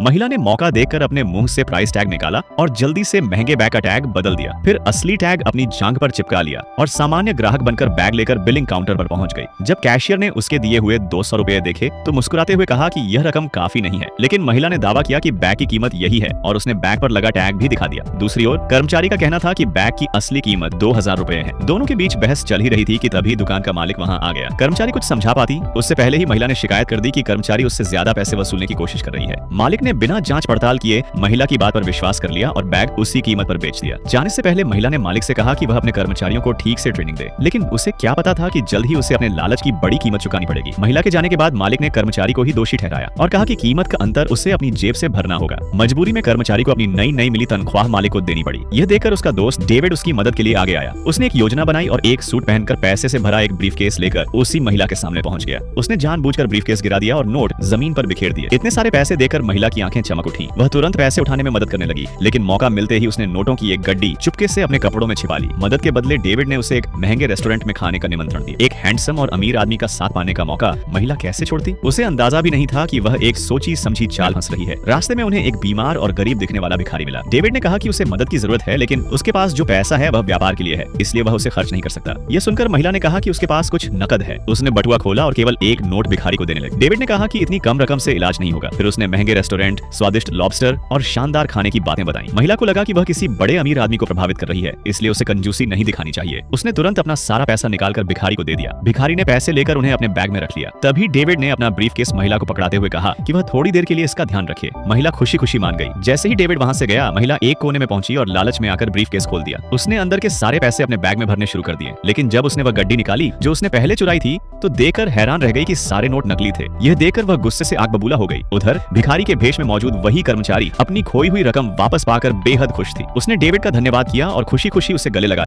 महिला ने मौका देखकर अपने मुंह से प्राइस टैग निकाला और जल्दी से महंगे बैग का टैग बदल दिया। फिर असली टैग अपनी जांघ पर चिपका लिया और सामान्य ग्राहक बनकर बैग लेकर बिलिंग काउंटर पर पहुंच गई। जब कैशियर ने उसके दिए हुए 200 रुपए देखे तो मुस्कुराते हुए कहा कि यह रकम काफी नहीं है, लेकिन महिला ने दावा किया कि बैग की कीमत यही है और उसने बैग पर लगा टैग भी दिखा दिया। दूसरी ओर कर्मचारी का कहना था कि बैग की असली कीमत 2000 रुपए है। दोनों के बीच बहस चल ही रही थी कि तभी दुकान का मालिक वहां आ गया। कर्मचारी कुछ समझा पाती उससे पहले ही महिला ने शिकायत कर दी कि कर्मचारी उससे ज्यादा पैसे वसूलने की कोशिश कर रही है। मालिक ने बिना जांच पड़ताल किए महिला की बात पर विश्वास कर लिया और बैग उसी कीमत पर बेच दिया। जाने से पहले महिला ने मालिक से कहा कि वह अपने कर्मचारियों को ठीक से ट्रेनिंग दे, लेकिन उसे क्या पता था कि जल्द ही उसे अपने लालच की बड़ी कीमत चुकानी पड़ेगी। महिला के जाने के बाद मालिक ने कर्मचारी को ही दोषी ठहराया और कहा कि कीमत का अंतर उसे अपनी जेब से भरना होगा। मजबूरी में कर्मचारी को अपनी नई मिली तनख्वाह मालिक को देनी पड़ी। यह देखकर उसका दोस्त डेविड उसकी मदद के लिए आगे आया। उसने एक योजना बनाई और एक सूट पहनकर पैसे से भरा एक ब्रीफकेस लेकर उसी महिला के सामने पहुंच गया। उसने जानबूझकर ब्रीफकेस गिरा दिया और नोट जमीन पर बिखेर दिए। इतने सारे पैसे देखकर महिला की आंखें चमक उठी। वह तुरंत पैसे उठाने में मदद करने लगी, लेकिन मौका मिलते ही उसने नोटों की एक गड्डी चुपके से अपने कपड़ों में छिपा ली। मदद के बदले डेविड ने उसे एक महंगे रेस्टोरेंट में खाने का निमंत्रण दिया। एक हैंडसम और अमीर आदमी का साथ पाने का मौका महिला कैसे छोड़ती? उसे अंदाजा भी नहीं था कि वह एक सोची समझी चाल हंस रही है। रास्ते में उन्हें एक बीमार और गरीब दिखने वाला भिखारी मिला। डेविड ने कहा कि उसे मदद की जरूरत है, लेकिन उसके पास जो पैसा है वह व्यापार के लिए है, इसलिए वह उसे खर्च नहीं कर सकता। यह सुनकर महिला ने कहा कि उसके पास कुछ नकद है। उसने बटुआ खोला और केवल एक नोट भिखारी को देने लगी। डेविड ने कहा कि इतनी कम रकम से इलाज नहीं होगा। फिर उसने महंगे रेस्टोरेंट, स्वादिष्ट लॉबस्टर और शानदार खाने की बातें बताई। महिला को लगा कि वह किसी बड़े अमीर आदमी को प्रभावित कर रही है, इसलिए उसे कंजूसी नहीं दिखानी चाहिए। उसने तुरंत अपना सारा पैसा निकालकर भिखारी को दे दिया। भिखारी ने पैसे लेकर उन्हें अपने बैग में रख लिया। तभी डेविड ने अपना ब्रीफकेस महिला को पकड़ाते हुए कहा कि वह थोड़ी देर के लिए इसका ध्यान रखे। महिला खुशी खुशी मान गई। जैसे ही डेविड वहां से गया, महिला एक कोने में पहुंची और लालच में आकर ब्रीफकेस खोल दिया। उसने अंदर के सारे पैसे अपने बैग में भरने शुरू कर दिए, लेकिन जब उसने वह गड्डी निकाली जो उसने पहले चुराई थी तो देखकर हैरान रह गई कि सारे नोट नकली थे। यह देखकर वह गुस्से से आग बबूला हो गई। उधर भिखारी के भेष में मौजूद वही कर्मचारी अपनी खोई हुई रकम वापस पाकर बेहद खुश थी। उसने डेविड का धन्यवाद किया और खुशी खुशी उसे गले लगा